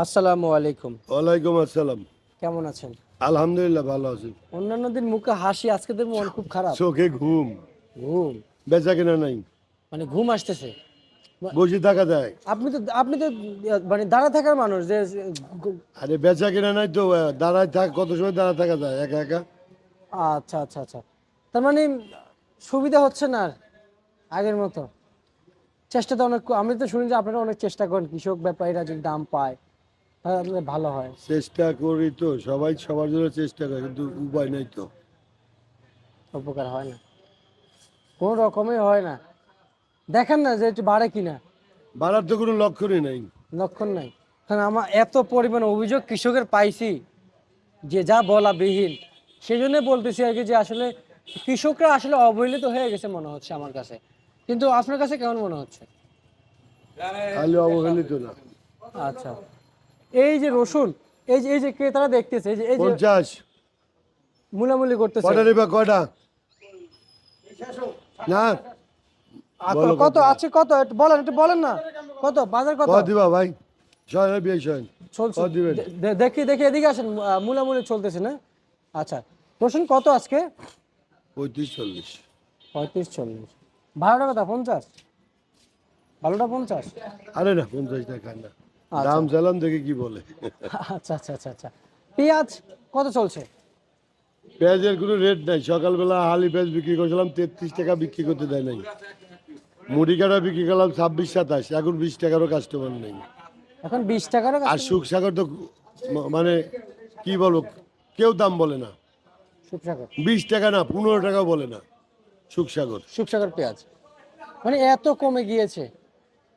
আসসালামু আলাইকুম। ওয়ালাইকুম আসসালাম। কেমন আছেন? আলহামদুলিল্লাহ ভালো আছি। অন্যান্য দিন মুখে হাসি, আজকে তো মন খুব খারাপ। চোখে ঘুম, ঘুম, বেচা কেনা নাই, মানে ঘুম আসতেছে। বসে থাকা যায়। আপনি তো মানে দাঁড়া থাকার মানুষ যে ঘু- আরে বেচা কেনা নাই তো দাঁড়ায় থাক, কত সময় দাঁড়ায় থাকা যায় একা একা। আচ্ছা আচ্ছা আচ্ছা। তার মানে সুবিধা হচ্ছে না আর আগের মতো। চেষ্টা তো অনেক, আমি তো শুনি যে আপনারা অনেক চেষ্টা করেন কৃষক ব্যাপারীরা যদি দাম পায় তাহলে আপনাদের ভালো হয়। চেষ্টা করি তো, সবাই সবার জন্য চেষ্টা করে, কিন্তু উপায় নাই তো। উপকার হয় না, কোনো রকমে হয় না। দেখেন না যে একটু বাড়ে কিনা, বাড়ার তো কোনো লক্ষণই নাই। লক্ষণ নাই। কারণ আমার এত পরিমাণ অভিযোগ কৃষকের পাইছি যে যা বলা বিহীন। সেই জন্য বলতেছি আর কি যে আসলে কৃষকরা আসলে অবহেলিত হয়ে গেছে মনে হচ্ছে আমার কাছে। কিন্তু আপনার কাছে কেমন মনে হচ্ছে? তাহলে অবহেলিত না। আচ্ছা, এই যে রসুন, এই যে ক্রেতারা দেখতেছে, এই যে 50 মুলামুলি করতেছে। কটা নিবা কটা? না বলো কত কত আছে, কত একটু বলেন না, কত বাজার কত কত দিবা ভাই? 6 চলছে? কত দিবেন? দেখি দেখি, এদিকে আসেন। মুলামুলি চলতেছে না? আচ্ছা, রসুন কত আজকে? 35-40। 35-40। ভালোটা কথা 50, ভালোটা 50। আরে না, 50 টাকা না। আচ্ছা দাম চালান দেখে কি বলে। আচ্ছা আচ্ছা আচ্ছা আচ্ছা। পেঁয়াজ কত চলছে? পেঁয়াজের কোনো রেট নাই। সকালবেলা হালি পেঁয়াজ বিক্রি করছিলাম 33 টাকা, বিক্রি করতে দেয় নাই। মুড়ি কাটা বিক্রি করলাম 26-27, এখন 20 টাকারও কাস্টমার নেই। এখন 20 টাকারও আর কাছে। শুকসাগর তো মানে কি বলবো, কেউ দাম বলে না। সুপসাগর, 20 টাকা না, 15 টাকাও বলে না শুকসাগর। সুপসাগর পেঁয়াজ মানে এত কমে গিয়েছে,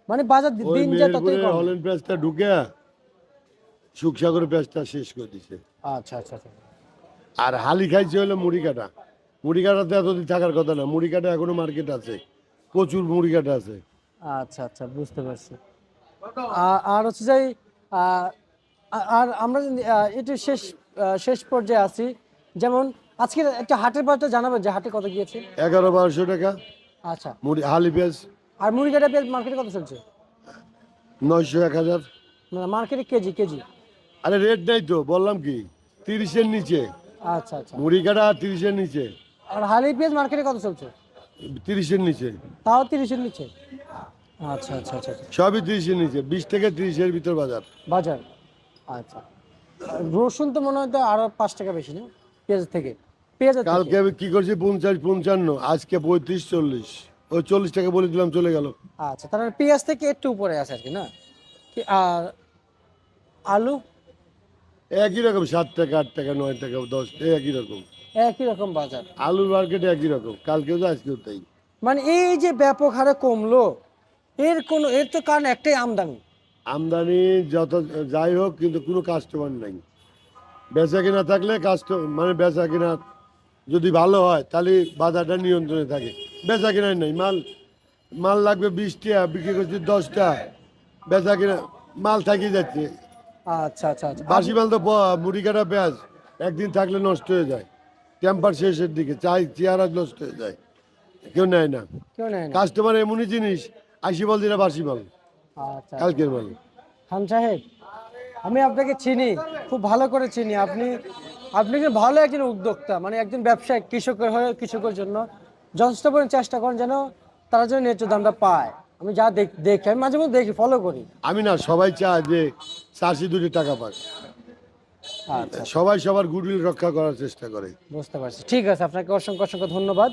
মানে বাজার ওই দিন যায় ততই মেহেরপুরের কমে। হলেন পেঁয়াজটা ঢুকে শুকসাগরের পেঁয়াজটা শেষ করে দিছে। আচ্ছা আচ্ছা আচ্ছা। আর হালি খাইছে হলো মুড়ি কাটা। মুড়ি কাটাতে এতদিন থাকার কথা না, মুড়ি কাটা এখনো মার্কেট আছে, প্রচুর মুড়ি কাটা আছে। আচ্ছা আচ্ছা, বুঝতে পারছি। আর হচ্ছে যে আহ, আর আমরা যদি, একটু শেষ পর্যায়ে আছি। যেমন আজকে একটা হাটের বাজারটা জানাবেন যে হাটে কত গিয়েছে? 1100-1200 টাকা আচ্ছা, মুড়ি হালি পেঁয়াজ। আর মুড়ি কাটা পেঁয়াজ মার্কেটে কত চলছে? 900-1000। না, মার্কেটে কেজি কেজি। আরে রেট নাই তো, বললাম কি, 30-এর নিচে। আচ্ছা আচ্ছা। মুড়ি কাটা 30-এর নিচে, আর হালি পেঁয়াজ মার্কেটে কত চলছে? 30-এর নিচে। তাও 30-এর নিচে। আচ্ছা আচ্ছা আচ্ছা আচ্ছা। সবই 30-এর নিচে, 20 থেকে 30-এর ভিতর বাজার। বাজার। আচ্ছা, রসুন তো মনে হয় তো আরো 5 টাকা বেশি না পেঁয়াজের থেকে? পেঁয়াজের থেকে। কালকে আমি কি করছি 50-55, আজকে 35-40। ওই 40 টাকা বলে দিলাম, চলে গেল। আচ্ছা, তার মানে পেঁয়াজ থেকে একটু উপরে আছে আর কি, না? আর আলু? একই রকম, 7 টাকা 8 টাকা 9 টাকা 10 একই রকম। একই রকম বাজার। আলুর মার্কেটে একই রকম, কালকেও তো আজকেও তাই। মানে এই যে ব্যাপক হারে কমলো, এর তো কারণ একটাই, আমদানি। আমদানি যত যাই হোক, কিন্তু কোনো কাস্টমার নাই। বেচা কিনা থাকলে মানে বেচা কিনা যদি ভালো হয় তাহলে বাজারটা নিয়ন্ত্রণে থাকে। বেচা কিনাই নাই, মাল মাল লাগবে 20 টাকা, বিক্রি করছি 10টা, বেচা কিনা মাল থাকিয়ে যাচ্ছে। আচ্ছা আচ্ছা আচ্ছা। বাসি মাল তো মুড়ি কাটা পেঁয়াজ একদিন থাকলে নষ্ট হয়ে যায়, টেম্পার শেষের দিকে চাই চেয়ারা নষ্ট হয়ে যায়, কেউ নেয় না। কেউ নেয় না। কাস্টমার এমনই জিনিস, আইসি বল দিলে বাসি মাল, আচ্ছা আচ্ছা। কালকের মাল। খান সাহেব, আমি আপনাকে চিনি, খুব ভালো করে চিনি। আপনি আপনি যে ভালো একজন উদ্যোক্তা, মানে একজন ব্যবসায়ী, কৃষকের হয়ে কৃষকের জন্য যথেষ্ট পরিমাণ চেষ্টা করেন যেন তারা যেন ন্যায্য দামটা পায়। আমি যা দেখি, আমি মাঝে মধ্যে দেখি, ফলো করি। আমি না, সবাই চায় যে চাষি দুটি টাকা পাক, আচ্ছা, সবাই সবার গুডউইল রক্ষা করার চেষ্টা করে। বুঝতে পারছি। ঠিক আছে, আপনাকে অসংখ্য অসংখ্য ধন্যবাদ।